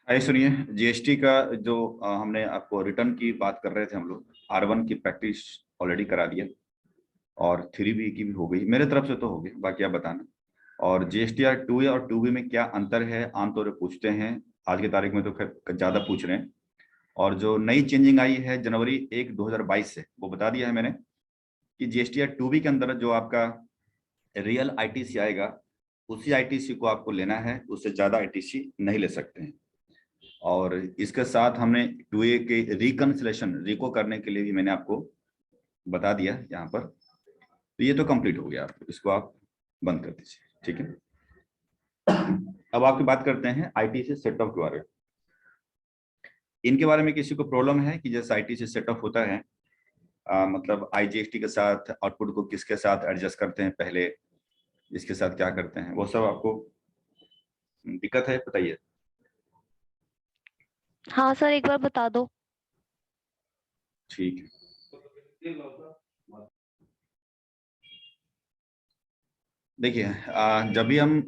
आइए सुनिए, जीएसटी का जो हमने आपको रिटर्न की बात कर रहे थे हम लोग। R1 की प्रैक्टिस ऑलरेडी करा दिया और 3B की भी हो गई, मेरे तरफ से तो हो गई, बाकी आप बताना। और GSTR 2A और 2B में क्या अंतर है आमतौर पर पूछते हैं, आज की तारीख में तो ज़्यादा पूछ रहे हैं। और जो नई चेंजिंग आई है जनवरी 1 2022 से, वो बता दिया है मैंने कि GSTR 2B के अंदर जो आपका रियल ITC आएगा, उसी ITC को आपको लेना है, उससे ज़्यादा ITC नहीं ले सकते हैं। और इसके साथ हमने 2A के रिकन्सिलेशन रिको करने के लिए भी मैंने आपको बता दिया यहाँ पर। तो ये तो कंप्लीट हो गया, इसको आप बंद कर दीजिए, ठीक है। अब आपकी बात करते हैं ITC सेट ऑफ के बारे में। इनके बारे में किसी को प्रॉब्लम है कि जैसे ITC सेट ऑफ होता है, मतलब IGST के साथ आउटपुट को किसके साथ एडजस्ट करते हैं, पहले इसके साथ क्या करते हैं, वो सब आपको दिक्कत है, बताइए। हाँ सर, एक बार बता दो। ठीक है, देखिए, जब भी हम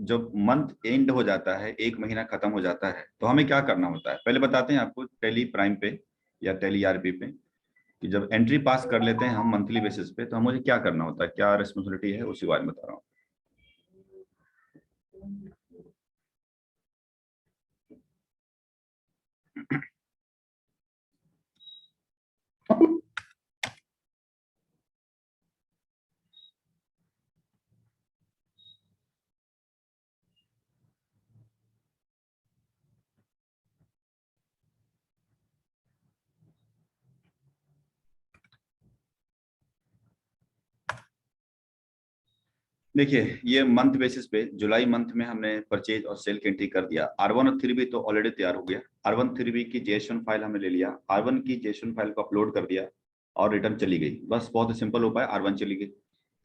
जब मंथ एंड हो जाता है, एक महीना खत्म हो जाता है, तो हमें क्या करना होता है, पहले बताते हैं आपको टैली प्राइम पे या टैली ERP पे, कि जब एंट्री पास कर लेते हैं हम मंथली बेसिस पे, तो हम मुझे क्या करना होता है, क्या रिस्पॉन्सिबिलिटी है, उसी बारे में बता रहा हूँ। देखिए, ये मंथ बेसिस पे जुलाई मंथ में हमने परचेज और सेल की एंट्री कर दिया। R1 और 3B तो ऑलरेडी तैयार हो गया। R1 3B की JS1 फाइल हमने ले लिया, R1 की JS1 फाइल को अपलोड कर दिया और रिटर्न चली गई। बस बहुत ही सिंपल उपाय, R1 चली गई।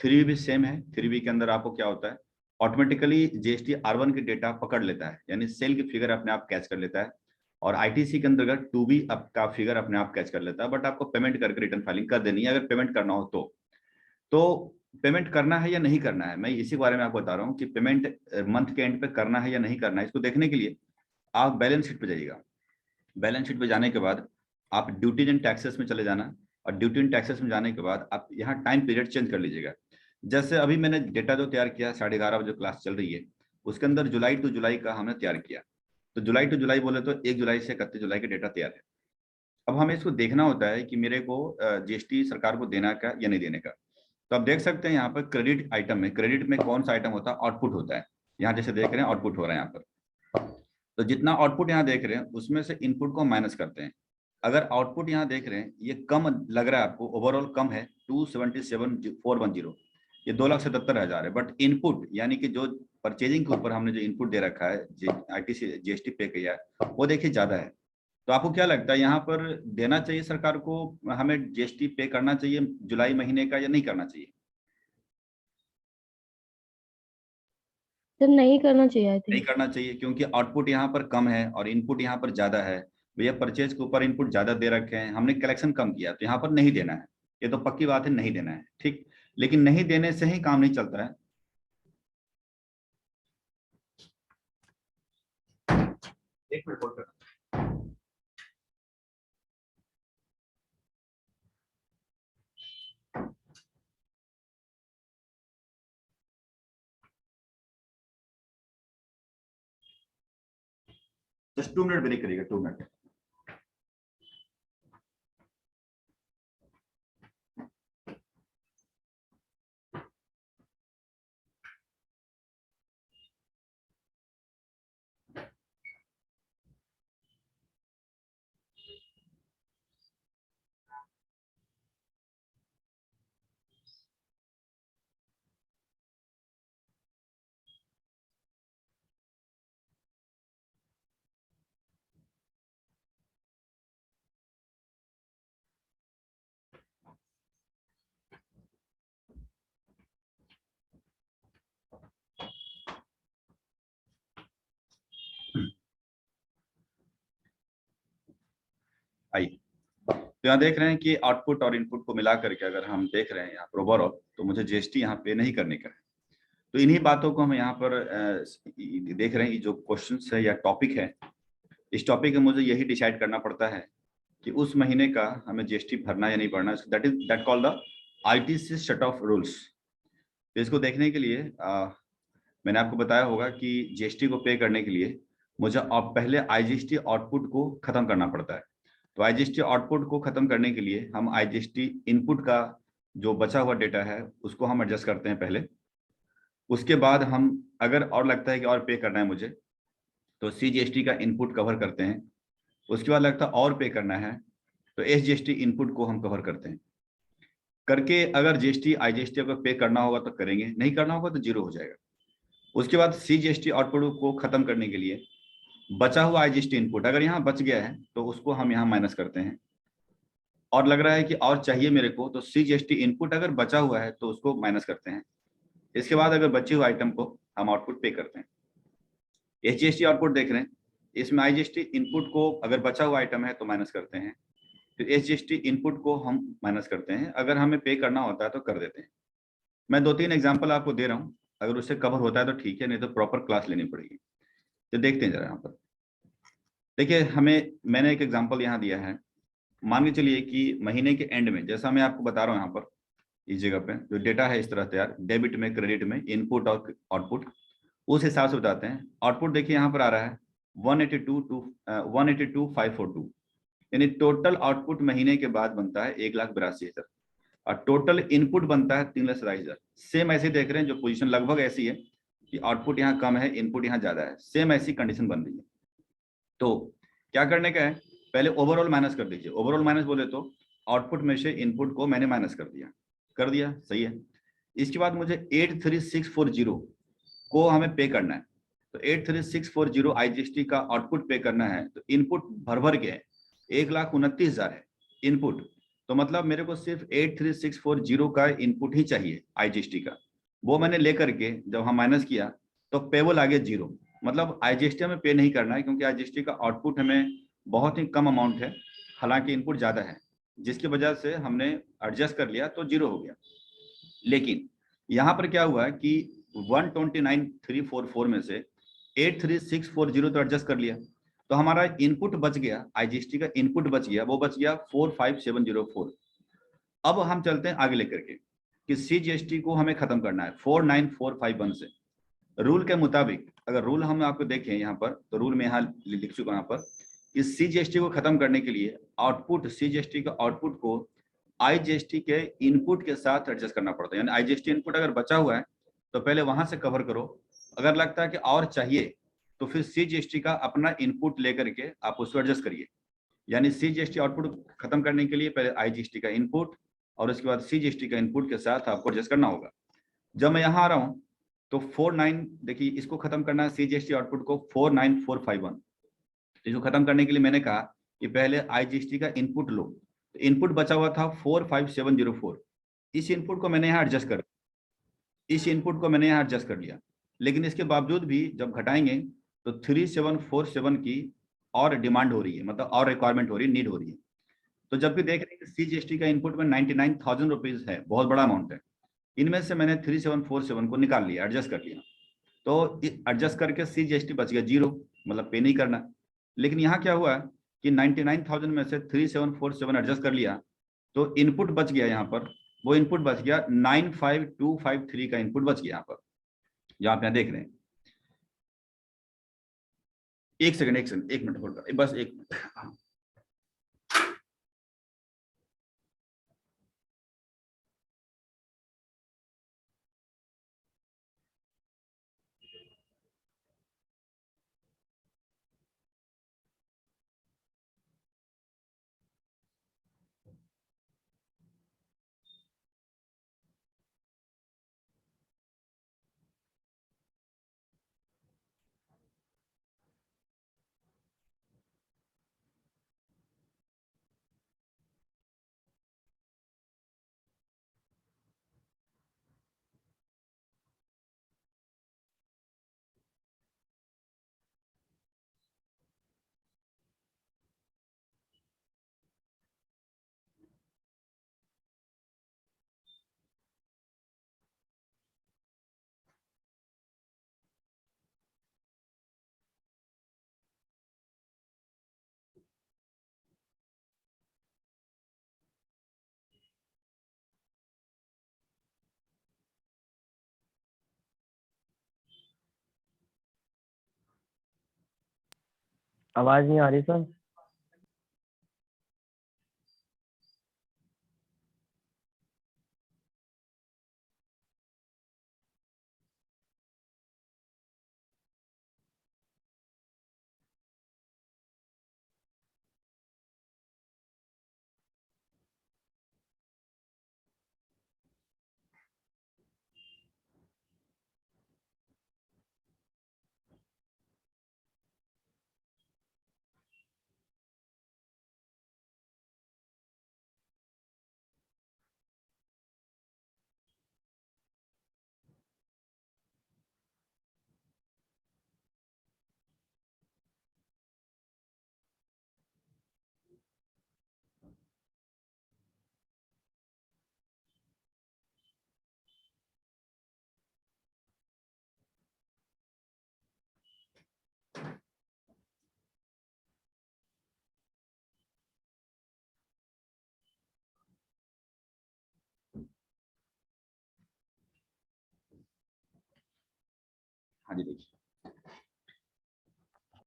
3B भी सेम है। 3B के अंदर आपको क्या होता है, ऑटोमेटिकली GST R1 की डेटा पकड़ लेता है, यानी सेल की फिगर अपने आप कैच कर लेता है, और ITC के अंतर्गत 2B का फिगर अपने आप कैच कर लेता है। बट आपको पेमेंट करके रिटर्न फाइलिंग कर देनी है, अगर पेमेंट करना हो तो पेमेंट करना है या नहीं करना है, मैं इसी बारे में आपको बता रहा हूँ कि पेमेंट मंथ के एंड पे करना है या नहीं करना है। इसको देखने के लिए आप बैलेंस शीट पे जाइएगा। बैलेंस शीट पे जाने के बाद आप ड्यूटीज एंड टैक्सेस में चले जाना, और ड्यूटी एंड टैक्सेस में जाने के बाद आप यहाँ टाइम पीरियड चेंज कर लीजिएगा। जैसे अभी मैंने डेटा जो तैयार किया 11:30 बजे क्लास चल रही है, उसके अंदर जुलाई टू जुलाई का हमने तैयार किया। तो जुलाई टू जुलाई बोले तो 1 जुलाई से 31 जुलाई का डेटा तैयार है। अब हमें इसको देखना होता है कि मेरे को GST सरकार को देना का या नहीं देने का। तो आप देख सकते हैं यहाँ पर क्रेडिट आइटम में, क्रेडिट में कौन सा आइटम होता है, आउटपुट होता है। यहाँ जैसे देख रहे हैं आउटपुट हो रहा है यहाँ पर। तो जितना आउटपुट यहाँ देख रहे हैं उसमें से इनपुट को माइनस करते हैं। अगर आउटपुट यहाँ देख रहे हैं ये कम लग रहा है आपको, ओवरऑल कम है 277,410, ये 2,77,000 है। बट इनपुट यानी कि जो परचेजिंग के ऊपर हमने जो इनपुट दे रखा है, ITC GST पे किया है, वो देखिए ज्यादा है। तो आपको क्या लगता है यहाँ पर देना चाहिए सरकार को, हमें GST पे करना चाहिए जुलाई महीने का या नहीं करना चाहिए? सर नहीं करना चाहिए, आई नहीं थिंक। करना चाहिए, क्योंकि आउटपुट यहाँ पर कम है और इनपुट यहाँ पर ज्यादा है। भैया परचेज के ऊपर इनपुट ज्यादा दे रखे हैं, हमने कलेक्शन कम किया, तो यहाँ पर नहीं देना है। ये तो पक्की बात है, नहीं देना है, ठीक। लेकिन नहीं देने से ही काम नहीं चलता है। एक मिनट होल्ड करना। जस्ट 2 मिनट ब्रेक करिएगा, 2 मिनट। आइए, तो यहाँ देख रहे हैं कि आउटपुट और इनपुट को मिला करके अगर हम देख रहे हैं यहाँ पर ओवरऑल, तो मुझे GST यहाँ पे नहीं करने का है। तो इन्हीं बातों को हम यहाँ पर देख रहे हैं, ये जो क्वेश्चन है या टॉपिक है, इस टॉपिक में मुझे यही डिसाइड करना पड़ता है कि उस महीने का हमें जीएसटी भरना या नहीं भरना। That call the ITC set of rules. तो इसको देखने के लिए मैंने आपको बताया होगा कि जीएसटी को पे करने के लिए मुझे पहले आईजीएसटी आउटपुट को खत्म करना पड़ता है। तो आईजीएसटी आउटपुट को खत्म करने के लिए हम आईजीएसटी इनपुट का जो बचा हुआ डेटा है उसको हम एडजस्ट करते हैं पहले। उसके बाद हम अगर और लगता है कि और पे करना है मुझे तो सीजीएसटी का इनपुट कवर करते हैं। उसके बाद लगता है और पे करना है तो एसजीएसटी इनपुट को हम कवर करते हैं। करके अगर जीएसटी आईजीएसटी अगर पे करना होगा तो करेंगे, नहीं करना होगा तो जीरो हो जाएगा। उसके बाद सीजीएसटी आउटपुट को खत्म करने के लिए बचा हुआ आईजीएसटी इनपुट अगर यहाँ बच गया है तो उसको हम यहाँ माइनस करते हैं। और लग रहा है कि और चाहिए मेरे को तो सीजीएसटी इनपुट अगर बचा हुआ है तो उसको माइनस करते हैं। इसके बाद अगर बचे हुए आइटम को हम आउटपुट पे करते हैं। एसजीएसटी आउटपुट देख रहे हैं, इसमें आईजीएसटी इनपुट को अगर बचा हुआ आइटम है तो माइनस करते हैं, फिर एसजीएसटी इनपुट को हम माइनस करते हैं। अगर हमें पे करना होता है तो कर देते हैं। मैं 2-3 एग्जाम्पल आपको दे रहा हूँ, अगर उससे कवर होता है तो ठीक है, नहीं तो प्रॉपर क्लास लेनी पड़ेगी। तो देखते हैं जरा यहाँ पर। देखिए मैंने एक एग्जाम्पल यहाँ दिया है। मान के चलिए कि महीने के एंड में, जैसा मैं आपको बता रहा हूँ यहाँ पर इस जगह पे जो डेटा है इस तरह तैयार, डेबिट में क्रेडिट में इनपुट और आउटपुट, उस हिसाब से बताते हैं। आउटपुट देखिए यहाँ पर आ रहा है 182,542, यानी टोटल आउटपुट महीने के बाद बनता है 1,82,000 और टोटल इनपुट बनता है 3,27,000। सेम ऐसे देख रहे हैं, जो पोजीशन लगभग ऐसी है कि आउटपुट यहाँ कम है इनपुट यहाँ ज्यादा है, सेम ऐसी कंडीशन बन रही है। तो क्या करने का है, पहले ओवरऑल माइनस कर दीजिए। ओवरऑल माइनस बोले तो आउटपुट में से इनपुट को मैंने माइनस कर दिया, सही है। इसके बाद मुझे 83640 को हमें पे करना है। तो 83640 आईजीएसटी का आउटपुट पे करना है, तो इनपुट भर के 1,29,000 है इनपुट। तो मतलब मेरे को सिर्फ 83640 का इनपुट ही चाहिए आईजीएसटी का। वो मैंने लेकर के जब हम माइनस किया तो पेबल आ गया जीरो। मतलब आईजीएसटी हमें पे नहीं करना है, क्योंकि आईजीएसटी का आउटपुट हमें बहुत ही कम अमाउंट है, हालांकि इनपुट ज्यादा है, जिसकी वजह से हमने एडजस्ट कर लिया तो जीरो हो गया। लेकिन यहाँ पर क्या हुआ कि 129,344 में से 83640 तो एडजस्ट कर लिया, तो हमारा इनपुट बच गया, आईजीएसटी का इनपुट बच गया, वो बच गया 45704। अब हम चलते हैं आगे लेकर के कि सीजीएसटी को हमें खत्म करना है 49451 से। रूल के मुताबिक, अगर रूल हम आपको देखें यहाँ पर, तो रूल में यहाँ लिख चुका यहाँ पर, इस सीजीएसटी को खत्म करने के लिए आउटपुट, सीजीएसटी का आउटपुट को आईजीएसटी के इनपुट के साथ एडजस्ट करना पड़ता है। यानी आईजीएसटी इनपुट अगर बचा हुआ है तो पहले वहां से कवर करो, अगर लगता है कि और चाहिए तो फिर सीजीएसटी का अपना इनपुट लेकर के आप उसको एडजस्ट करिए। यानी सीजीएसटी आउटपुट खत्म करने के लिए पहले आईजीएसटी का इनपुट और उसके बाद सीजीएसटी का इनपुट के साथ आपको एडजस्ट करना होगा। जब मैं यहाँ आ रहा हूँ तो 49, देखिए इसको खत्म करना है सीजीएसटी आउटपुट को 49451। इसको खत्म करने के लिए मैंने कहा कि पहले आईजीएसटी का इनपुट लो। तो इनपुट बचा हुआ था 45704, इस इनपुट को मैंने यहाँ एडजस्ट कर लिया। लेकिन इसके बावजूद भी जब घटाएंगे तो 3747 की और डिमांड हो रही है, मतलब और रिक्वायरमेंट हो रही है, नीड हो रही है। तो जब भी देख रहे हैं सीजीएसटी का इनपुट में 99,000 रुपीज है, बहुत बड़ा अमाउंट है, इनमें से मैंने 3747 को निकाल लिया, एडजस्ट कर लिया। तो एडजस्ट करके सीजीएसटी बच गया जीरो, मतलब पे नहीं करना। लेकिन यहाँ क्या हुआ कि 99,000 में से 3747 एडजस्ट कर लिया तो इनपुट बच गया यहाँ पर, वो इनपुट बच गया 95253 का इनपुट बच गया यहाँ पर, जो आप यहाँ देख रहे हैं। एक सेकंड, एक मिनट होल्ड कर, बस एक मिनट। आवाज नहीं आ रही सर। हाँ जी देखिए,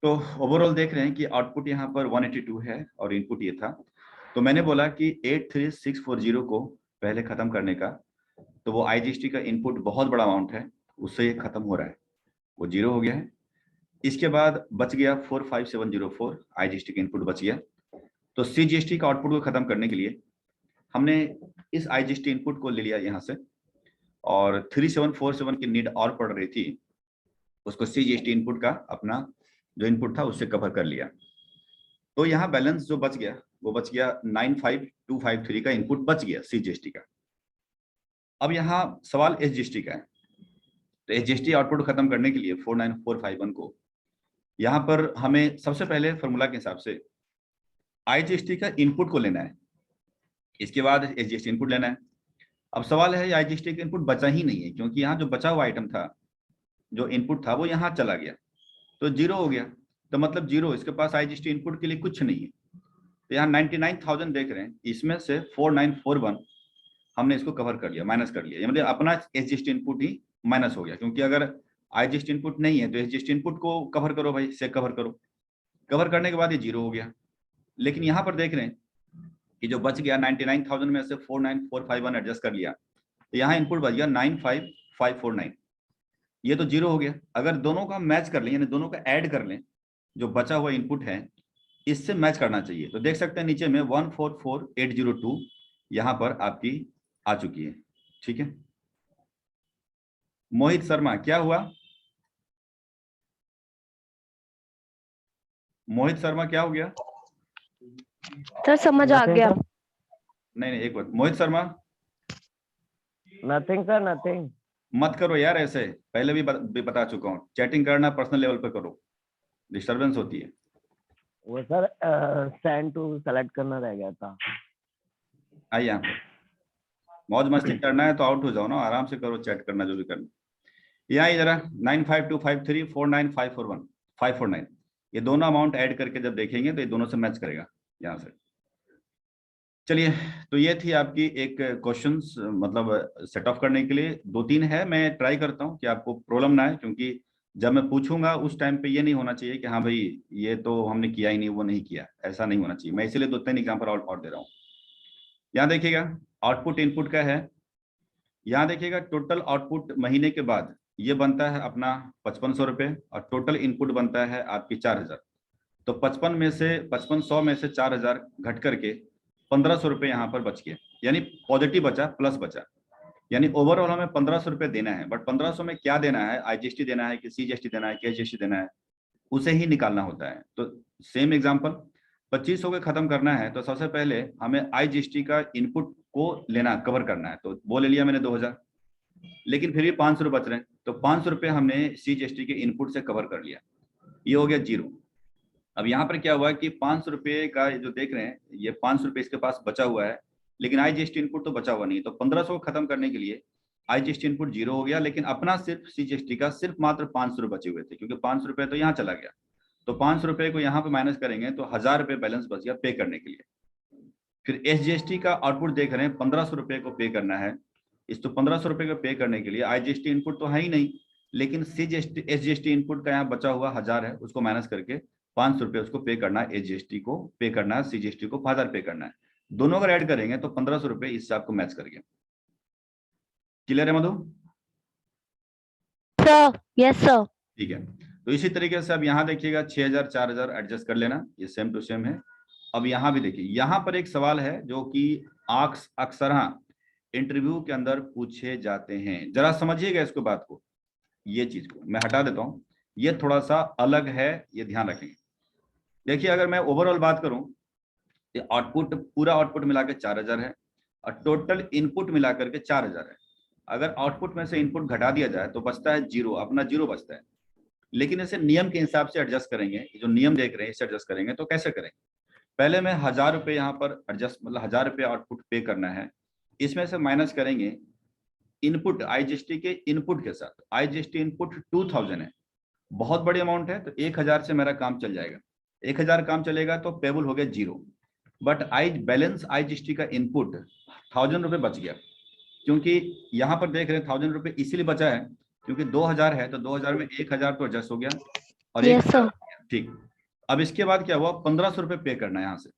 तो ओवरऑल देख रहे हैं कि आउटपुट यहाँ पर 182 है और इनपुट ये था। तो मैंने बोला कि 83640 को पहले खत्म करने का, तो वो आईजीएसटी का इनपुट बहुत बड़ा अमाउंट है, उससे ये खत्म हो रहा है, वो जीरो हो गया है। इसके बाद बच गया 45704, आईजीएसटी का इनपुट बच गया। तो सीजीएसटी का आउटपुट को खत्म करने के लिए हमने इस आईजीएसटी इनपुट को ले लिया यहाँ से, और 3747 की नीड और पड़ रही थी, उसको सीजीएसटी इनपुट का अपना जो इनपुट था उससे कवर कर लिया। तो यहाँ बैलेंस जो बच गया वो बच गया 95253 का इनपुट बच गया सीजीएसटी का। अब यहाँ सवाल एसजीएसटी का है, तो एसजीएसटी आउटपुट खत्म करने के लिए 49451 को यहाँ पर हमें सबसे पहले फॉर्मूला के हिसाब से आईजीएसटी का इनपुट को लेना है, इसके बाद एसजीएसटी इनपुट लेना है। अब सवाल है आईजीएसटी का इनपुट बचा ही नहीं है, क्योंकि यहाँ जो बचा हुआ आइटम था, जो इनपुट था वो यहाँ चला गया, तो जीरो हो गया। तो मतलब जीरो, इसके पास आईजीएसटी इनपुट के लिए कुछ नहीं है। तो यहाँ 99,000 देख रहे हैं, इसमें से 4941 हमने इसको कवर कर लिया, माइनस कर लिया, मतलब अपना एसजीएसटी इनपुट ही माइनस हो गया। क्योंकि अगर आईजीएसटी इनपुट नहीं है तो एसजीएसटी इनपुट को कवर करो भाई, से कवर करो। कवर करने के बाद ये जीरो हो गया। लेकिन यहाँ पर देख रहे हैं कि जो बच गया 99,000 में से 49451 एडजस्ट कर लिया, तो यहाँ इनपुट बच गया 95549, ये तो जीरो हो गया। अगर दोनों का मैच कर लें, यानी दोनों का ऐड कर लें, जो बचा हुआ इनपुट है इससे मैच करना चाहिए। तो देख सकते हैं नीचे में 144802 यहाँ पर आपकी आ चुकी है। ठीक है, मोहित शर्मा क्या हुआ? मोहित शर्मा क्या हो गया? सर समझ आ गया। नहीं नहीं, एक बार Mohit Sharma, nothing sir, nothing. मत करो यार ऐसे, पहले भी बता चुका हूँ, चैटिंग करना पर्सनल लेवल पे करो, डिस्टरबेंस होती है। वो सर सेंड टू सेलेक्ट करना रह गया था। आइए यहाँ पे मौज मस्ती करना है तो आउट हो जाओ ना, आराम से करो, चैट करना जो भी करना। यहाँ जरा 95253 549, ये दोनों अमाउंट ऐड करके जब देखेंगे तो ये दोनों से मैच करेगा यहाँ से। चलिए, तो ये थी आपकी एक क्वेश्चंस, मतलब सेट ऑफ करने के लिए। दो तीन है, मैं ट्राई करता हूँ कि आपको प्रॉब्लम ना है, क्योंकि जब मैं पूछूंगा उस टाइम पे ये नहीं होना चाहिए कि हाँ भाई ये तो हमने किया ही नहीं, वो नहीं किया, ऐसा नहीं होना चाहिए। मैं इसलिए दो तीन एग्जाम्पल और दे रहा हूँ। यहाँ देखिएगा आउटपुट इनपुट का है, यहाँ देखिएगा टोटल आउटपुट महीने के बाद ये बनता है अपना 5500 रुपये, और टोटल इनपुट बनता है आपकी 4000। तो 5500 में से 4000 घट करके 1500 रुपये यहाँ पर बच गया, यानी पॉजिटिव बचा, प्लस बचा, यानी ओवरऑल हमें 1500 रुपये देना है। बट 1500 में क्या देना है, आईजीएसटी देना है कि सीजीएसटी देना है कि एसजीएसटी देना है, उसे ही निकालना होता है। तो सेम एग्जांपल, 2500 के खत्म करना है तो सबसे पहले हमें आईजीएसटी का इनपुट को लेना, कवर करना है। तो वो ले लिया मैंने 2000, लेकिन फिर भी 500 रुपये बच रहे हैं, तो 500 रुपये हमने सीजीएसटी के इनपुट से कवर कर लिया, ये हो गया जीरो। अब यहाँ पर क्या हुआ कि 500 रुपये का जो देख रहे हैं, ये 500 रुपये इसके पास बचा हुआ है, लेकिन आईजीएसटी इनपुट तो बचा हुआ नहीं। तो 1500 को खत्म करने के लिए आईजीएसटी इनपुट जीरो हो गया, लेकिन अपना सिर्फ सीजीएसटी का सिर्फ मात्र 500 रुपये बचे हुए थे, क्योंकि 500 रुपये तो यहाँ चला गया। तो 500 रुपये को यहाँ पे माइनस करेंगे तो 1000 रुपये बैलेंस बच गया पे करने के लिए। फिर एसजीएसटी का आउटपुट देख रहे हैं, 1500 रुपये को पे करना है। इस तो 1500 रुपये को पे करने के लिए आईजीएसटी इनपुट तो है ही नहीं, लेकिन सीजीएसटी एसजीएसटी इनपुट का यहाँ बचा हुआ 1000 है, उसको माइनस करके 500 रुपये उसको पे करना है, एजीएसटी को पे करना है, सीजीएसटी को 1000 पे करना है। दोनों अगर ऐड करेंगे तो 1500 रुपये इससे आपको मैच करेंगे। क्लियर है मधु? Sir yes sir. ठीक है, तो इसी तरीके से अब यहाँ देखिएगा 6000 4000 एडजस्ट कर लेना, ये सेम टू सेम है। अब यहाँ भी देखिए, यहाँ पर एक सवाल है जो कि अक्सर इंटरव्यू के अंदर पूछे जाते हैं, जरा समझिएगा इसको, बात को, ये चीज को मैं हटा देता हूँ, ये थोड़ा सा अलग है, ये ध्यान रखेंगे। देखिए अगर मैं ओवरऑल बात करूं, आउटपुट पूरा आउटपुट मिलाकर 4000 है और टोटल इनपुट मिलाकर के 4000 है। अगर आउटपुट में से इनपुट घटा दिया जाए तो बचता है 0, अपना 0 बचता है। लेकिन इसे नियम के हिसाब से एडजस्ट करेंगे, जो नियम देख रहे हैं इसे एडजस्ट करेंगे। तो कैसे करेंगे? पहले मैं 1000 रुपये यहाँ पर एडजस्ट, मतलब 1000 रुपये आउटपुट पे करना है, इसमें से माइनस करेंगे इनपुट आईजीएसटी के इनपुट के साथ। आईजीएसटी इनपुट 2000 है, बहुत बड़ी अमाउंट है, तो 1000 से मेरा काम चल जाएगा। 1000 काम चलेगा तो पेबल हो गया 0, बट बैलेंस आईजीएसटी का इनपुट 1000 रुपये बच गया, क्योंकि यहाँ पर देख रहे हैं 1000 रुपये इसीलिए बचा है क्योंकि 2000 है, तो 2000 में 1000 तो एडजस्ट हो गया और यस सर। ठीक। अब इसके बाद क्या हुआ, 1500 रुपये पे करना है यहाँ से।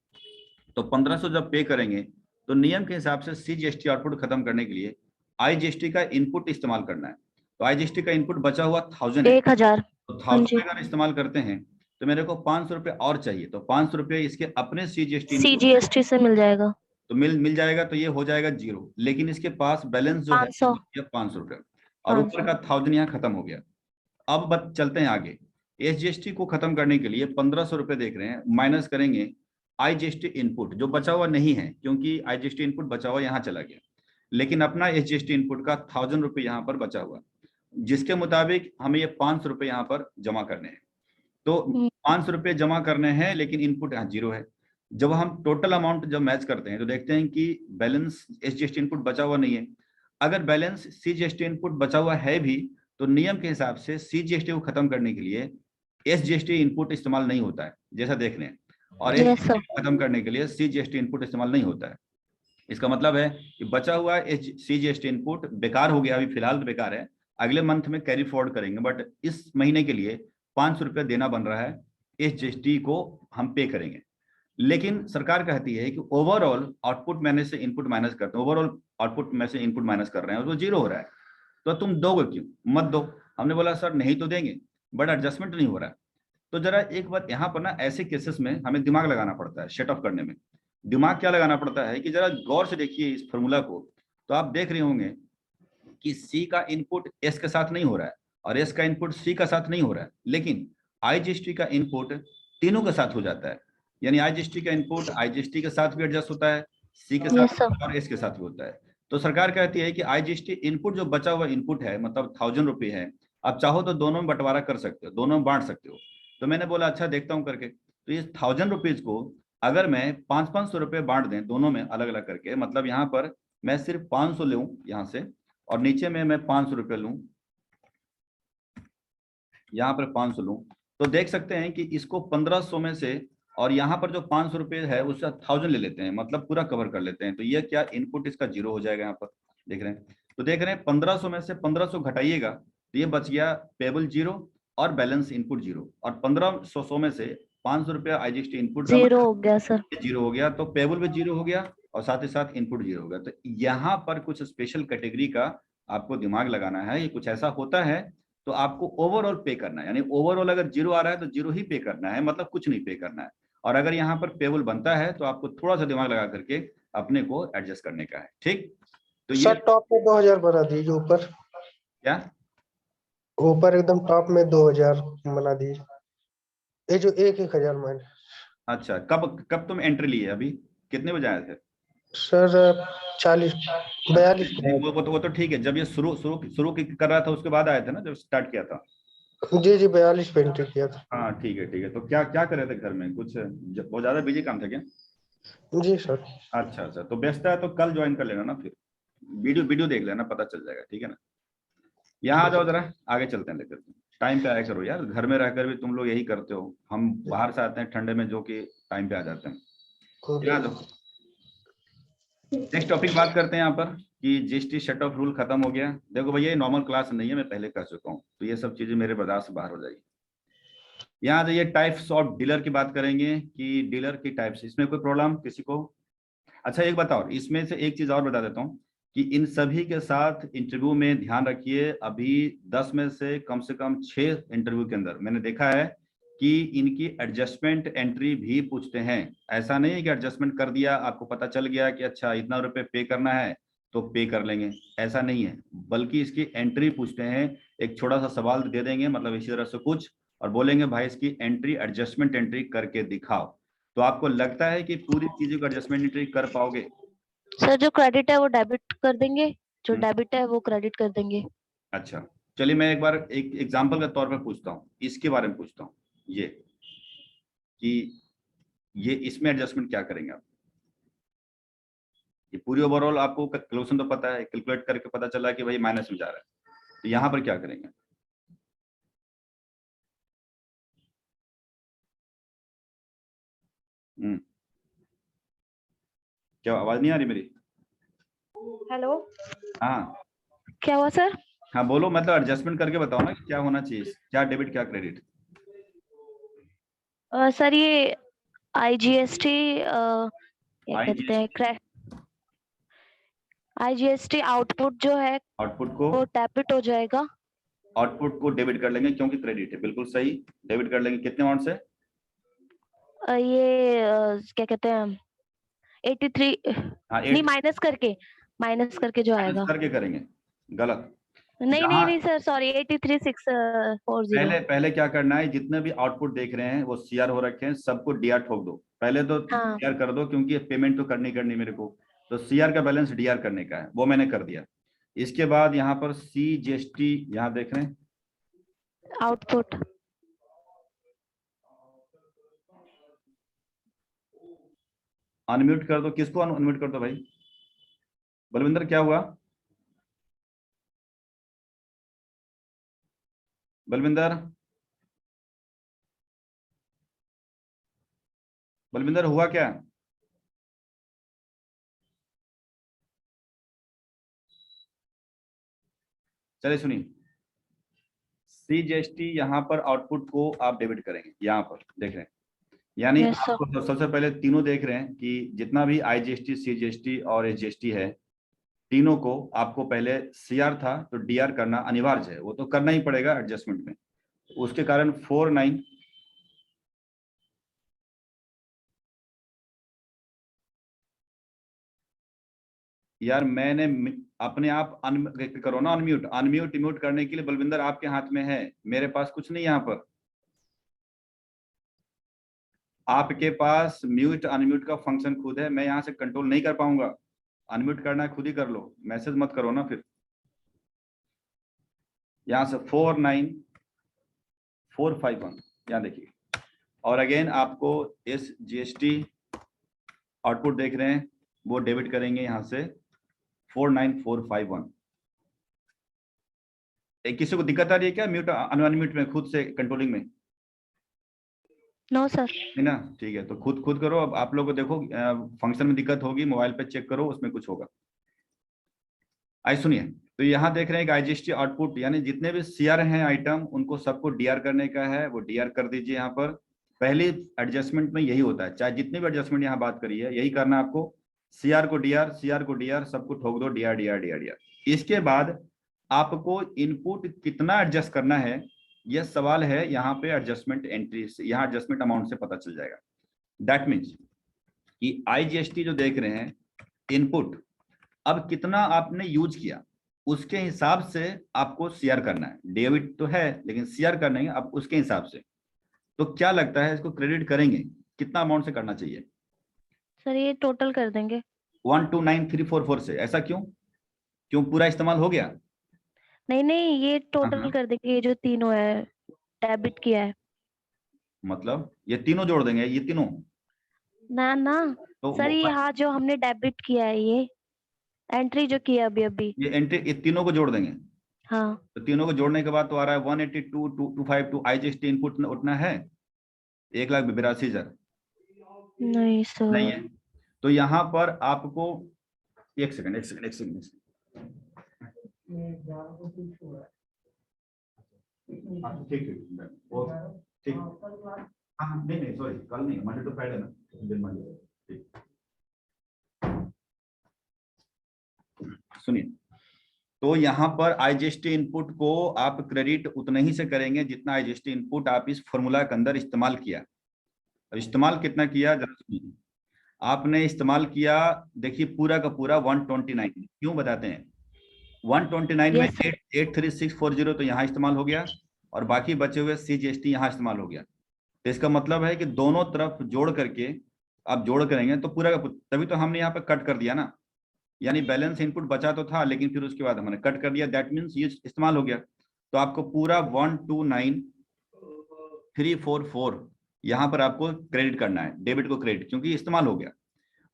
तो 1500 जब पे करेंगे तो नियम के हिसाब से सीजीएसटी आउटपुट खत्म करने के लिए आईजीएसटी का इनपुट इस्तेमाल करना है। तो आईजीएसटी का इनपुट बचा हुआ 1000 है, 1000। तो 1000 अगर इस्तेमाल करते हैं तो मेरे को 500 रुपये और चाहिए, तो 500 रुपये इसके अपने सीजीएसटी से मिल जाएगा, तो मिल जाएगा, तो ये हो जाएगा 0। लेकिन इसके पास बैलेंस जो है 500 रुपये और ऊपर का 1000 यहाँ खत्म हो गया। अब चलते हैं आगे, एसजीएसटी को खत्म करने के लिए 1500 रुपये देख रहे हैं, माइनस करेंगे आईजीएसटी इनपुट जो बचा हुआ नहीं है, क्योंकि आईजीएसटी इनपुट बचा हुआ यहाँ चला गया, लेकिन अपना एसजीएसटी इनपुट का 1000 रुपये यहाँ पर बचा हुआ, जिसके मुताबिक हमें ये 500 रुपये यहाँ पर जमा करने हैं। तो 500 रुपये जमा करने हैं, लेकिन इनपुट यहाँ 0 है। जब हम टोटल अमाउंट जब मैच करते हैं तो देखते हैं कि बैलेंस एसजीएसटी इनपुट बचा हुआ नहीं है। अगर बैलेंस सीजीएसटी इनपुट बचा हुआ है भी तो नियम के हिसाब से सीजीएसटी को खत्म करने के लिए एसजीएसटी इनपुट इस्तेमाल नहीं होता है, जैसा देख रहे हैं, और एसजीएसटी खत्म करने के लिए सीजीएसटी इनपुट इस्तेमाल नहीं होता है। इसका मतलब है कि बचा हुआ सीजीएसटी इनपुट बेकार हो गया, अभी फिलहाल तो बेकार है, अगले मंथ में कैरी फॉरवर्ड करेंगे, बट इस महीने के लिए 500 रुपये देना बन रहा है, एसजीएसटी को हम पे करेंगे। लेकिन सरकार कहती है कि ओवरऑल आउटपुट मैंने से इनपुट माइनस करते हैं, ओवरऑल आउटपुट में से इनपुट माइनस कर रहे हैं और वो 0 हो रहा है, तो तुम दोगे क्यों? मत दो। हमने बोला सर नहीं तो देंगे, बट एडजस्टमेंट नहीं हो रहा है। तो जरा एक बात यहाँ पर ना, ऐसे केसेस में हमें दिमाग लगाना पड़ता है, शेट ऑफ करने में दिमाग क्या लगाना पड़ता है कि जरा गौर से देखिए इस फॉर्मूला को, तो आप देख रहे होंगे कि सी का इनपुट एस के साथ नहीं हो रहा है और एस का इनपुट सी का साथ नहीं हो रहा है, लेकिन आईजीएसटी का इनपुट तीनों के साथ हो जाता है। यानी आईजीएसटी का इनपुट आईजीएसटी के साथ भी एडजस्ट होता है, सी के साथ और एस के साथ भी होता है। तो सरकार कहती है कि आईजीएसटी इनपुट जो बचा हुआ इनपुट है, मतलब 1000 रुपये है, आप चाहो तो दोनों में बंटवारा कर सकते हो, दोनों में बांट सकते हो। तो मैंने बोला अच्छा देखता हूँ करके, तो इस 1000 रुपीज को अगर मैं 500 रुपये बांट दें दोनों में अलग अलग करके, मतलब यहाँ पर मैं सिर्फ 500 लूँ यहाँ से और नीचे में मैं 500 रुपये लूँ, यहाँ पर 500 लूँ, तो देख सकते हैं कि इसको 1500 में से और यहाँ पर जो 500 रुपये है उससे 1000 ले लेते हैं, मतलब पूरा कवर कर लेते हैं। तो ये क्या इनपुट इसका 0 हो जाएगा यहाँ पर, देख रहे हैं। तो देख रहे हैं 1500 में से 1500 घटाइएगा तो ये बच गया पेबल 0 और बैलेंस इनपुट 0, और 1500 में से 500 रुपया आईजीएसटी इनपुट 0 हो गया सर, 0 हो गया, तो पेबल भी 0 हो गया और साथ ही साथ इनपुट 0 हो गया। तो यहाँ पर कुछ स्पेशल कैटेगरी का आपको दिमाग लगाना है, ये कुछ ऐसा होता है तो आपको ओवरऑल पे करना है, यानी ओवरऑल अगर 0 आ रहा है तो 0 ही पे करना है, मतलब कुछ नहीं पे करना है। और अगर यहाँ पर पेबल बनता है तो आपको थोड़ा सा दिमाग लगा करके अपने को एडजस्ट करने का है, ठीक। तो ये टॉप में 2000 बना दीजिए, ऊपर क्या, ऊपर एकदम टॉप में 2000 बना दीजिए, ये जो 1000 मैंने। अच्छा कब तुम एंट्री लिए, अभी कितने बजे आए थे सर? 42 वो तो ठीक है, जब ये शुरू कर रहा था उसके बाद आए थे ना, जब स्टार्ट किया था। जी 42 पे एंट्री किया था। हाँ ठीक है। तो क्या क्या कर रहे थे घर में, कुछ बहुत ज्यादा बिजी काम था क्या? जी सर। अच्छा, तो बेस्ट है, तो कल ज्वाइन कर लेना ना, फिर वीडियो देख लेना, पता चल जाएगा, ठीक है ना। यहाँ आ जाओ जरा, आगे चलते हैं लेकर, टाइम पे आया करो यार, घर में रहकर भी तुम लोग यही करते हो, हम बाहर से आते हैं ठंडे में जो कि टाइम पे आ जाते हैं। यहाँ जाओ, नेक्स्ट टॉपिक बात करते हैं यहाँ पर कि जीएसटी शट ऑफ रूल खत्म हो गया। देखो भैया ये नॉर्मल क्लास नहीं है, मैं पहले कह चुका हूँ, तो ये सब चीजें मेरे बर्दाश्त से बाहर हो जाएगी। यहाँ जो ये टाइप्स ऑफ डीलर की बात करेंगे कि डीलर की टाइप्स, इसमें कोई प्रॉब्लम किसी को? अच्छा एक बताओ, इसमें से एक चीज और बता देता हूँ कि इन सभी के साथ इंटरव्यू में ध्यान रखिए, अभी 10 में से कम 6 इंटरव्यू के अंदर मैंने देखा है कि इनकी एडजस्टमेंट एंट्री भी पूछते हैं। ऐसा नहीं है कि एडजस्टमेंट कर दिया, आपको पता चल गया कि अच्छा इतना रुपए पे करना है तो पे कर लेंगे, ऐसा नहीं है, बल्कि इसकी एंट्री पूछते हैं। एक छोटा सा सवाल दे देंगे, मतलब इसी तरह से कुछ, और बोलेंगे भाई इसकी एंट्री एडजस्टमेंट एंट्री करके दिखाओ। तो आपको लगता है कि पूरी चीजों को एडजस्टमेंट एंट्री कर पाओगे? सर जो क्रेडिट है वो डेबिट कर देंगे, जो हम्म। डेबिट है वो क्रेडिट कर देंगे। अच्छा चलिए, मैं एक बार एक एग्जांपल के तौर पे पूछता हूँ, इसके बारे में पूछता हूँ, ये कि ये इसमें एडजस्टमेंट क्या करेंगे आप? ये पूरी ओवरऑल आपको कैलकुलेशन तो पता है, कैलकुलेट करके पता चला कि भाई माइनस में जा रहा है, तो यहाँ पर क्या करेंगे? क्या आवाज नहीं आ रही मेरी? हेलो, हाँ क्या हुआ सर? हाँ बोलो, मतलब एडजस्टमेंट करके बताओ ना कि क्या होना चाहिए, क्या डेबिट क्या क्रेडिट? सर ये आईजीएसटी क्या कहते हैं, आईजीएसटी आउटपुट जो है आउटपुट को, वो डेबिट हो जाएगा। आउटपुट को डेबिट कर लेंगे क्योंकि क्रेडिट है, बिल्कुल सही। डेबिट कर लेंगे कितने अमाउंट से? ये क्या कहते हैं 83, हाँ नहीं 8 माइनस करके जो माइनस आएगा। करके करेंगे, गलत। नहीं नहीं जहाँ नहीं सर, सॉरी 83,640। पहले क्या करना है, जितने भी आउटपुट देख रहे हैं वो सीआर हो रखे हैं, सबको डीआर ठोक दो, पहले तो हाँ डीआर कर दो, क्योंकि पेमेंट तो करनी मेरे को, तो सीआर का बैलेंस डीआर करने का है, वो मैंने कर दिया। इसके बाद यहाँ पर सी जीएसटी यहाँ देख रहे हैं, आउटपुट। अनम्यूट कर दो, किसको अनम्यूट कर दो भाई? बलविंदर क्या हुआ? बलविंदर, बलविंदर हुआ क्या? चलिए सुनिए, सीजीएसटी यहाँ पर आउटपुट को आप डेबिट करेंगे, यहाँ पर देख रहे हैं, यानी यस सर। आपको सबसे पहले तीनों देख रहे हैं कि जितना भी आईजीएसटी सीजीएसटी और एसजीएसटी है, तीनों को आपको पहले सीआर था तो डीआर करना अनिवार्य है, वो तो करना ही पड़ेगा एडजस्टमेंट में। उसके कारण 49, यार मैंने अपने आप करो ना अनम्यूट, अनम्यूट इम्यूट करने के लिए बलविंदर आपके हाथ में है, मेरे पास कुछ नहीं यहाँ पर। आपके पास म्यूट अनम्यूट का फंक्शन खुद है, मैं यहाँ से कंट्रोल नहीं कर पाऊंगा। अनम्यूट करना है खुद ही कर लो, मैसेज मत करो ना फिर। यहाँ से 49451 यहाँ देखिए, और अगेन आपको इस जीएसटी आउटपुट देख रहे हैं, वो डेबिट करेंगे यहाँ से 49451। किसी को दिक्कत आ रही है क्या म्यूट अनम्यूट में खुद से कंट्रोलिंग में? No sir. है ना, ठीक है, तो खुद करो। अब आप लोग को देखो फंक्शन में दिक्कत होगी, मोबाइल पे चेक करो, उसमें कुछ होगा। आई सुनिए, तो यहाँ देख रहे हैं कि आईजीएसटी आउटपुट, यानी जितने भी सीआर हैं आइटम, उनको सबको डीआर करने का है, वो डीआर कर दीजिए। यहाँ पर पहली एडजस्टमेंट में यही होता है, चाहे जितने भी एडजस्टमेंट यहाँ बात करी है यही करना है आपको, सीआर को डीआर, सीआर को डीआर, सबको ठोक दो डीआर डीआर डीआर डीआर। इसके बाद आपको इनपुट कितना एडजस्ट करना है, यह सवाल है, यहाँ पे एडजस्टमेंट एंट्री से, यहाँ एडजस्टमेंट अमाउंट से पता चल जाएगा। दैट मीन्स कि आईजीएसटी जो देख रहे हैं इनपुट, अब कितना आपने यूज किया उसके हिसाब से आपको सीआर करना है। डेबिट तो है लेकिन सीआर करना है अब उसके हिसाब से। तो क्या लगता है इसको क्रेडिट करेंगे कितना अमाउंट से करना चाहिए? सर ये टोटल कर देंगे 129344 से। ऐसा क्यों, क्यों पूरा इस्तेमाल हो गया? नहीं नहीं, ये हाँ, टोटल हाँ। कर देंगे, ये जो तीनों है डेबिट किया है। मतलब ये तीनों जोड़ देंगे, ये तीनों? ना ना तो सर, ये हाँ जो हमने डेबिट किया है, ये एंट्री जो किया अभी अभी। ये एंट्री, ये तीनों को जोड़ देंगे। हाँ। तो तीनों को जोड़ने के बाद तो आ रहा है 182,252 आईजीएसटी इनपुट उतना है 1,82,000। नहीं नहीं सर। है, तो यहाँ पर आपको एक सेकंड एक सेकंड एक सेकंड एक सेकंड। हाँ, ठीक है ठीक। नहीं सॉरी, कल नहीं, मंडे टू फ्राइडे ना, दिन मंडे। ठीक, सुनिए, तो यहाँ पर आईजीएसटी इनपुट को आप क्रेडिट उतना ही से करेंगे जितना आईजीएसटी इनपुट आप इस फॉर्मूला के अंदर इस्तेमाल किया। अब इस्तेमाल कितना किया जरा सुनिए। आपने इस्तेमाल किया, देखिए पूरा का पूरा 129, क्यों बताते हैं। 129 में Yes, sir. 83640 तो यहाँ इस्तेमाल हो गया, और बाकी बचे हुए सीजीएसटी यहाँ इस्तेमाल हो गया। तो इसका मतलब है कि दोनों तरफ जोड़ करके आप जोड़ करेंगे तो पूरा का, तभी तो हमने यहाँ पे कट कर दिया ना, यानी बैलेंस इनपुट बचा तो था लेकिन फिर उसके बाद हमने कट कर दिया, दैट मीन्स ये इस्तेमाल हो गया। तो आपको पूरा 129,344 यहाँ पर आपको क्रेडिट करना है, डेबिट को क्रेडिट, क्योंकि इस्तेमाल हो गया।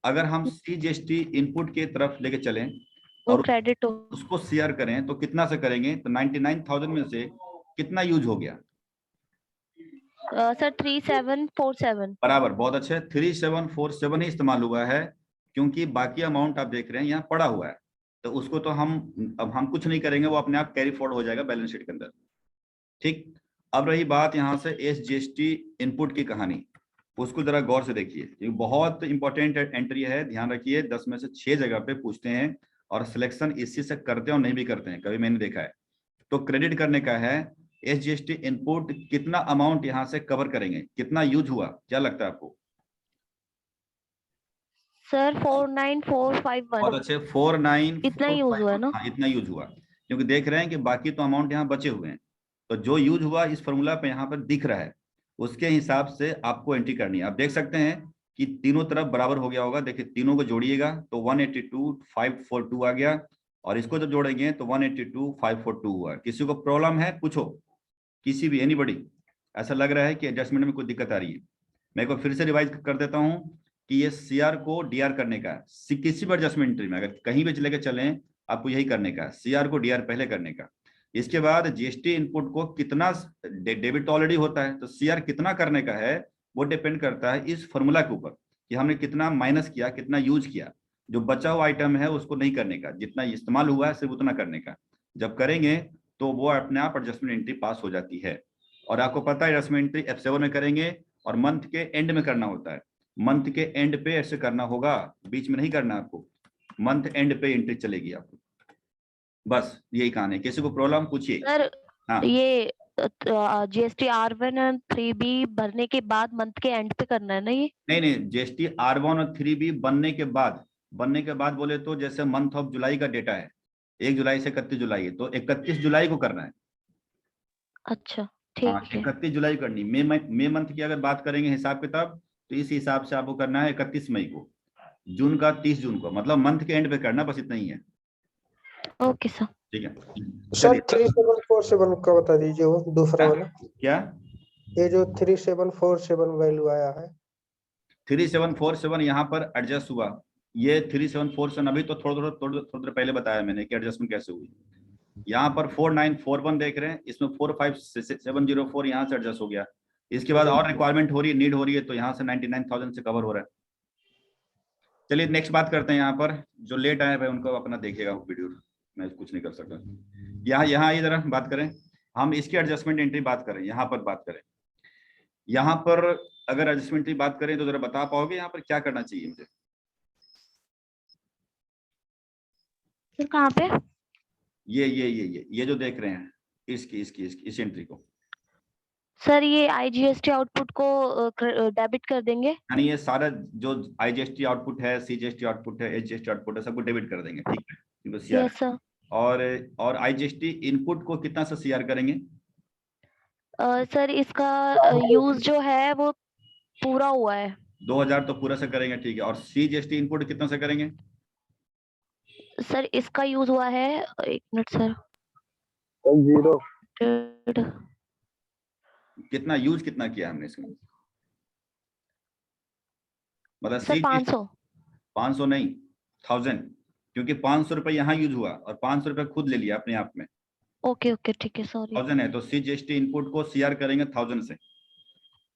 अगर हम सीजीएसटी इनपुट की तरफ लेके चलें वो और क्रेडिट हो। उसको शेयर करें तो कितना से करेंगे, तो 99,000 में से कितना यूज हो गया। सर 3747। बराबर, बहुत अच्छे, 3747 ही इस्तेमाल हुआ है, क्योंकि बाकी अमाउंट आप देख रहे हैं यहाँ पड़ा हुआ है, तो उसको तो अब हम कुछ नहीं करेंगे, वो अपने आप कैरी फॉरवर्ड हो जाएगा बैलेंस शीट के अंदर। ठीक, अब रही बात यहाँ से एसजीएसटी इनपुट की कहानी, उसको जरा गौर से देखिए, ये बहुत इंपॉर्टेंट एंट्री है, ध्यान रखिए। 10 में से 6 जगह पे पूछते हैं, और सिलेक्शन इसी से करते हैं और नहीं भी करते हैं, कभी मैंने देखा है। तो क्रेडिट करने का है, एसजीएसटी इनपुट कितना अमाउंट यहाँ से कवर करेंगे, कितना यूज हुआ, क्या लगता है आपको। सर 49451। बहुत अच्छे, 49 इतना यूज हुआ है ना। हाँ इतना यूज हुआ, क्योंकि देख रहे हैं कि बाकी तो अमाउंट यहाँ बचे हुए हैं, तो जो यूज हुआ इस फॉर्मूला पे यहाँ पर दिख रहा है, उसके हिसाब से आपको एंट्री करनी है। आप देख सकते हैं कि तीनों तरफ बराबर हो गया होगा, देखिए तीनों को जोड़िएगा तो 182,542 आ गया, और इसको जब जोड़ेंगे तो 182,542 हुआ। किसी को प्रॉब्लम है, पूछो, किसी भी एनीबॉडी, ऐसा लग रहा है कि एडजस्टमेंट में कोई दिक्कत आ रही है। मैं को फिर से रिवाइज कर देता हूँ कि ये सीआर को डीआर करने का है, किसी भी एडजस्टमेंट एंट्री में अगर कहीं भी लेके चलें आपको यही करने का है, सीआर को डीआर पहले करने का। इसके बाद जीएसटी इनपुट को कितना, डेबिट ऑलरेडी होता है, तो सीआर कितना करने का है वो डिपेंड करता है इस फॉर्मूला के ऊपर कि हमने कितना माइनस किया, कितना यूज किया। जो बचा हुआ आइटम है उसको नहीं करने का, जितना इस्तेमाल हुआ है सिर्फ उतना करने का। जब करेंगे तो वो अपने आप एडजस्टमेंट एंट्री पास हो जाती है। और आपको पता है एडजस्टमेंट एंट्री F7 में करेंगे और मंथ के एंड में करना होता है, मंथ के एंड पे ऐसे करना होगा, बीच में नहीं करना आपको, मंथ एंड पे एंट्री चलेगी आपको। बस यही कहानी है, किसी को प्रॉब्लम पूछिए। सर हाँ ये जीएसटी R1 और 3B भरने के बाद मंथ के एंड पे करना है ना ये। नहीं जीएसटी R1 और 3B बनने के बाद बोले तो जैसे मंथ ऑफ जुलाई का डेटा है 1 जुलाई से 31 जुलाई है, तो 31 जुलाई को करना है। अच्छा हाँ ठीक है। 31 जुलाई करनी। मई मंथ की अगर बात करेंगे हिसाब किताब, तो इस हिसाब से आपको करना है 31 मई को, जून का 30 जून को, मतलब मंथ के एंड पे करना, बस इतना ही है। Okay sir. ठीक है, सर चलिए 3747 का बता दीजिए, वो दूसरा वाला, क्या, ये जो 3747 वैल्यू आया है। 3747 यहाँ पर एडजस्ट हुआ, ये 3747 अभी तो थोड़ा पहले बताया मैंने कि एडजस्टमेंट कैसे हुई। यहाँ पर 4941 देख रहे हैं, इसमें 45704 यहाँ से एडजस्ट हो गया। इसके बाद और रिक्वायरमेंट हो रही है, नीड हो रही है, तो यहाँ से 99,000 से कवर हो रहा है। चलिए नेक्स्ट बात करते हैं। यहाँ पर जो लेट आए भाई उनको अपना देखिएगा वीडियो, मैं कुछ नहीं कर सकता। यहाँ ये जरा बात करें, हम इसकी एडजस्टमेंट एंट्री बात करें, यहाँ पर बात करें। यहाँ पर अगर एडजस्टमेंट की बात करें तो जरा बता पाओगे यहाँ पर क्या करना चाहिए मुझे। सर कहाँ पे। ये जो देख रहे हैं इस एंट्री को, सर ये आईजीएसटी आउटपुट को डेबिट कर देंगे। यानी ये सारा जो आईजीएसटी आउटपुट है, सीजीएसटी आउटपुट है, एचजीएसटी आउटपुट है, सबको डेबिट कर देंगे, ठीक है, इनको सीआर। Yes sir. और आईजीएसटी इनपुट को कितना से सीआर करेंगे। सर इसका यूज जो है वो पूरा हुआ है। 2000 तो पूरा से करेंगे, ठीक है। और सीजीएसटी इनपुट कितना से करेंगे। सर इसका यूज हुआ है, एक मिनट सर, 0 कितना यूज कितना किया हमने इसमें, मतलब सर 500 नहीं 1000, क्योंकि 500 रुपए यहाँ यूज हुआ और 500 रुपए खुद ले लिया अपने आप में। ओके ओके ठीक है सॉरी। 1000 है तो सीजीएसटी इनपुट को सीआर करेंगे 1000 से,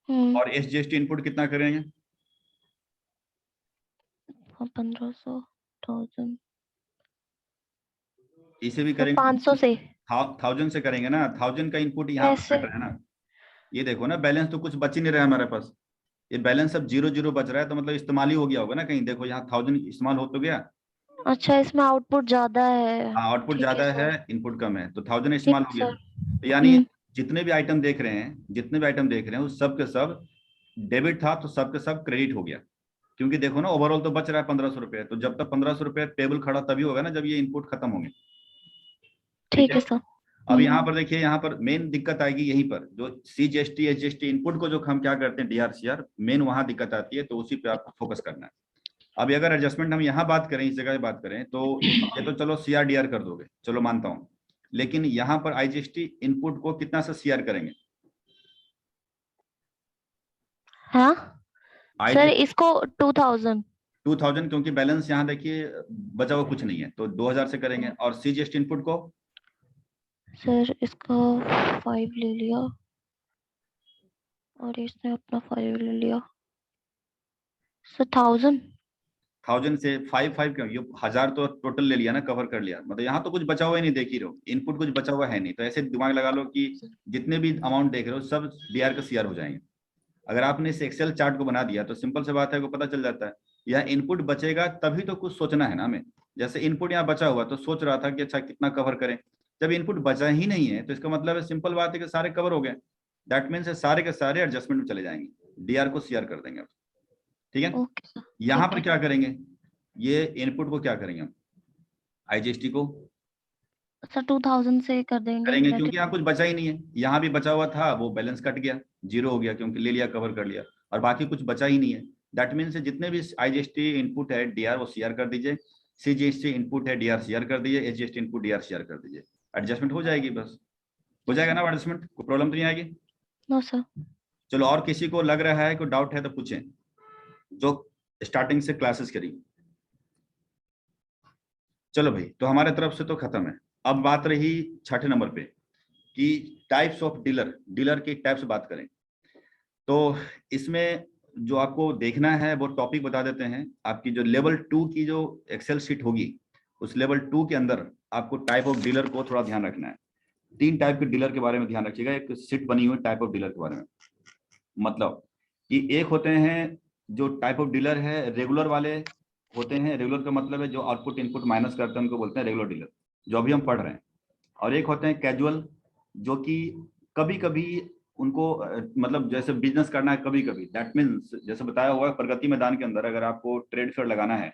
और एसजीएसटी इनपुट कितना करेंगे 1500 1000 इसे भी करेंगे 500 से 1000 से करेंगे ना, 1000 का इनपुट यहाँ कैसे? है ना, ये देखो ना बैलेंस तो कुछ बच ही नहीं रहा हमारे पास, ये बैलेंस अब 0 बच रहा है, तो मतलब इस्तेमाल ही हो गया होगा ना कहीं। देखो यहाँ 1000 इस्तेमाल हो तो गया। अच्छा, इसमें आउटपुट ज्यादा है। हाँ, आउटपुट ठीक है ज्यादा है, सर। इनपुट कम है, तो 1000 ठीक इस्तेमाल है हो गया। सर। तो यानी हम्म। जितने भी आइटम देख रहे हैं, जितने भी आइटम देख रहे हैं, वो सब के सब डेबिट था, तो सब के सब क्रेडिट हो गया। क्योंकि देखो ना, ओवरऑल तो बच रहा है 1500 रुपये, तो जब तक 1500 रुपये पेबल खड़ा तभी होगा ना, जब ये इनपुट खत्म होंगे। ठीक ठीक है। है सर। अब यहाँ पर देखिए, यहाँ पर मेन दिक्कत आएगी यहीं पर, जो CGST HGST इनपुट को जो हम क्या करते हैं DRCR, मेन वहां दिक्कत आती है, तो उसी पे आपको फोकस करना है। अभी अगर एडजस्टमेंट हम यहाँ बात करें, इस जगह बात करें, तो ये तो चलो CRDR कर दोगे, चलो मानता हूँ, लेकिन यहाँ पर IGST इनपुट को कितना से CR करेंगे? हाँ सर, IGST इसको 2000। 2000, क्योंकि बैलेंस यहाँ देखिए बचा हुआ कुछ नहीं है, तो 2000 से करेंगे। और CGST इनपुट को सर इसका 5 ले लिया और इसने अपना 5 ले लिया। सर 1000। 1000 से 5 क्यों, ये 1000 तो टोटल ले लिया ना, कवर कर लिया, मतलब यहाँ तो कुछ बचा हुआ ही नहीं, देख ही रहो, इनपुट कुछ बचा हुआ है नहीं, तो ऐसे दिमाग लगा लो कि जितने भी अमाउंट देख रहे हो सब DR का CR हो जाएंगे। अगर आपने इस एक्सेल चार्ट को बना दिया तो सिंपल से बात है, को पता चल जाता है। यह इनपुट बचेगा तभी तो कुछ सोचना है ना हमें। जैसे इनपुट यहाँ बचा हुआ, तो सोच रहा था कि अच्छा कितना कवर करें। जब इनपुट बचा ही नहीं है, तो इसका मतलब है, सिंपल बात है कि सारे कवर हो गए। दैट मीन्स सारे के सारे एडजस्टमेंट में चले जाएंगे, DR को CR कर देंगे। ठीक है। Okay sir. यहाँ ठीक पर है। क्या करेंगे, ये इनपुट को क्या करेंगे हम, IGST को सर 2000 से कर देंगे करेंगे, क्योंकि यहाँ नेगेटिव। कुछ बचा ही नहीं है। यहाँ भी बचा हुआ था, वो बैलेंस कट गया, 0 हो गया, क्योंकि ले लिया, कवर कर लिया, और बाकी कुछ बचा ही नहीं है। दैट मीन्स जितने भी IGST इनपुट है DR वो CR कर दीजिए, CGST इनपुट है DR CR कर दीजिए, HGST इनपुट DR CR कर दीजिए, एडजस्टमेंट हो जाएगी, बस हो जाएगा ना एडजस्टमेंट, कोई प्रॉब्लम तो नहीं आएगी। No sir. चलो, और किसी को लग रहा है, कोई डाउट है तो पूछें, जो स्टार्टिंग से क्लासेस करी। चलो भाई, तो हमारे तरफ से तो खत्म है। अब बात रही 6ठे नंबर पे कि टाइप्स ऑफ डीलर, डीलर की टाइप्स बात करें। तो इसमें जो आपको देखना है वो टॉपिक बता देते हैं। आपकी जो लेवल 2 की जो एक्सेल शीट होगी, उस लेवल 2 के अंदर आपको टाइप ऑफ डीलर को थोड़ा ध्यान रखना है। 3 टाइप के डीलर के बारे में ध्यान रखिएगा, एक शीट बनी हुई टाइप ऑफ डीलर के बारे में। मतलब कि एक होते हैं जो टाइप ऑफ डीलर है, रेगुलर वाले होते हैं। रेगुलर का मतलब है जो आउटपुट इनपुट माइनस करते हैं, उनको बोलते हैं रेगुलर डीलर, जो अभी हम पढ़ रहे हैं। और एक होते हैं कैजुअल, जो कि कभी कभी उनको मतलब जैसे बिजनेस करना है कभी कभी, दैट मीन्स जैसे बताया हुआ है प्रगति मैदान के अंदर, अगर आपको ट्रेड फेयर लगाना है,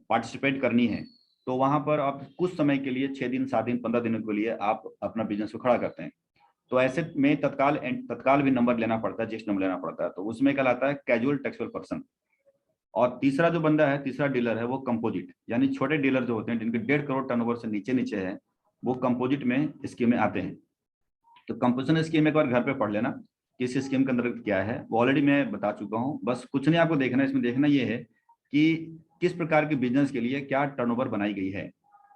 पार्टिसिपेट करनी है, तो वहां पर आप कुछ समय के लिए 6 दिन 7 दिन 15 दिनों के लिए आप अपना बिजनेस को खड़ा करते हैं। तो ऐसे में तत्काल भी नंबर लेना पड़ता है, जिस नंबर लेना पड़ता है, तो उसमें कहलाता है कैजुअल टैक्सेबल पर्सन। और तीसरा जो बंदा है, तीसरा डीलर है, वो कंपोजिट, यानी छोटे डीलर जो होते हैं जिनके 1.5 करोड़ टर्नओवर से नीचे नीचे है, वो कंपोजिट में स्कीम में आते हैं। तो कंपोजिशन स्कीम एक बार घर पे पढ़ लेना, किस स्कीम के अंदर क्या है, वो ऑलरेडी मैं बता चुका हूँ। बस कुछ नहीं आपको देखना है, इसमें देखना ये है कि किस प्रकार के बिजनेस के लिए क्या टर्नओवर बनाई गई है।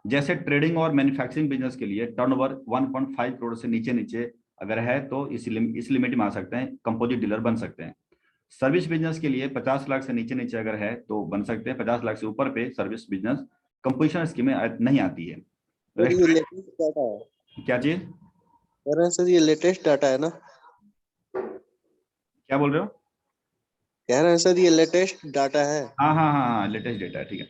जैसे ट्रेडिंग और मैन्युफैक्चरिंग बिजनेस के लिए टर्नओवर 1.5 करोड़ से नीचे नीचे अगर है तो इस लिमिट में आ सकते हैं, कंपोजिट डीलर बन सकते हैं। सर्विस बिजनेस के लिए 50 लाख से नीचे नीचे अगर है तो बन सकते हैं, 50 लाख से ऊपर पे सर्विस बिजनेस कंपोजिशन स्कीम में नहीं आती है। सर ये लेटेस्ट डाटा है। क्या चीज कह रहे हैं सर ये लेटेस्ट डाटा है ना? क्या बोल रहे हो? कह रहे हैं सर ये लेटेस्ट डाटा है। हाँ हाँ हाँ हाँ, लेटेस्ट डेटा है। ठीक है,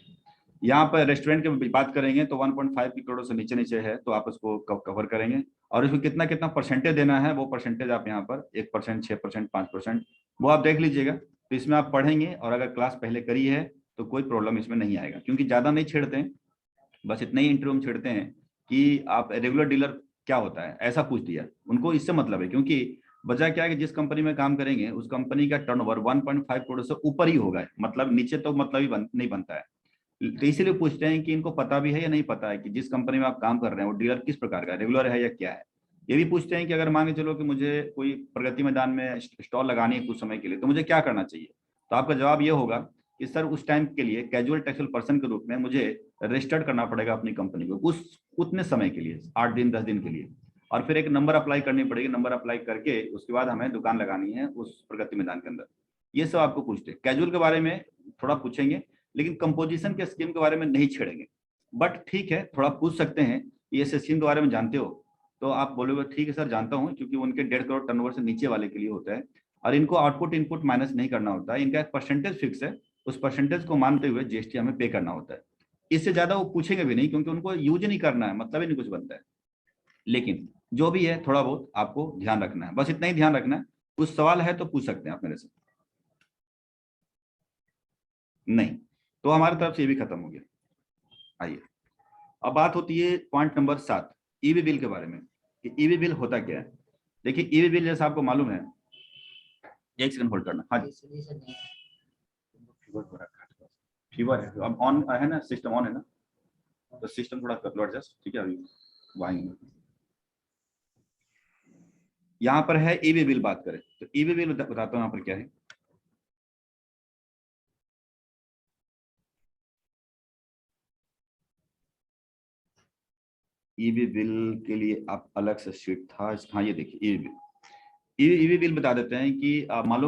यहाँ पर रेस्टोरेंट की बात करेंगे तो 1.5 करोड़ से नीचे नीचे है तो आप उसको कवर करेंगे। और इसमें कितना कितना परसेंटेज देना है, वो परसेंटेज आप यहाँ पर 1%, 6%, 5%, वो आप देख लीजिएगा। तो इसमें आप पढ़ेंगे, और अगर क्लास पहले करी है तो कोई प्रॉब्लम इसमें नहीं आएगा, क्योंकि ज़्यादा नहीं छेड़ते हैं, बस इतना ही इंटरव्यू में छेड़ते हैं कि आप रेगुलर डीलर क्या होता है ऐसा पूछ दिया। उनको इससे मतलब है, क्योंकि वजह क्या है कि जिस कंपनी में काम करेंगे उस कंपनी का टर्नओवर 1.5 करोड़ से ऊपर ही होगा, मतलब नीचे तो मतलब ही नहीं बनता है। तो इसीलिए पूछते हैं कि इनको पता भी है या नहीं पता है कि जिस कंपनी में आप काम कर रहे हैं वो डीलर किस प्रकार का, रेगुलर है या क्या है। ये भी पूछते हैं कि अगर मान के चलो कि मुझे कोई प्रगति मैदान में स्टॉल लगानी है कुछ समय के लिए, तो मुझे क्या करना चाहिए। तो आपका जवाब ये होगा कि सर उस टाइम के लिए कैजुअल टैक्सेबल पर्सन के रूप में मुझे रजिस्टर्ड करना पड़ेगा अपनी कंपनी को उस उतने समय के लिए, 8 दिन 10 दिन के लिए, और फिर एक नंबर अप्लाई करनी पड़ेगी। नंबर अप्लाई करके उसके बाद हमें दुकान लगानी है उस प्रगति मैदान के अंदर। ये सब आपको पूछते हैं। कैजुअल के बारे में थोड़ा पूछेंगे, लेकिन कंपोजिशन के स्कीम के बारे में नहीं छेड़ेंगे। बट ठीक है, थोड़ा पूछ सकते हैं, ये स्कीम के बारे में जानते हो, तो आप बोलोगे ठीक है सर जानता हूँ, क्योंकि उनके 1.5 करोड़ टर्नओवर से नीचे वाले के लिए होता है। और इनको आउटपुट इनपुट माइनस नहीं करना होता है, इनका एक परसेंटेज फिक्स है, उस परसेंटेज को मानते हुए जीएसटी हमें पे करना होता है। इससे ज्यादा वो पूछेंगे भी नहीं, क्योंकि उनको यूज नहीं करना है, मतलब ही नहीं कुछ बनता है। लेकिन जो भी है थोड़ा बहुत आपको ध्यान रखना है, बस इतना ही ध्यान रखना है। कुछ सवाल है तो पूछ सकते हैं आप मेरे से। नहीं तो हमारी तरफ से ये भी खत्म हो गया। आइए अब बात होती है पॉइंट नंबर 7, ईवी बिल के बारे में कि ईवी बिल होता क्या है। देखिए ईवी बिल जैसा आपको मालूम है, एक सेकंड होल्ड करना। हाँ जी फीवर है, अब ऑन है ना, सिस्टम ऑन है ना, तो सिस्टम थोड़ा कर लो एडजस्ट, ठीक है। अभी आएंगे यहाँ पर है ईवी बिल, बात करें तो ईवी बिल बताता हूँ यहाँ पर क्या है। ईवी बिल के लिए आप अलग से शीट था, हाँ ये देखिए ईवी बिल। ईवी बिल बता देते हैं कि मालूम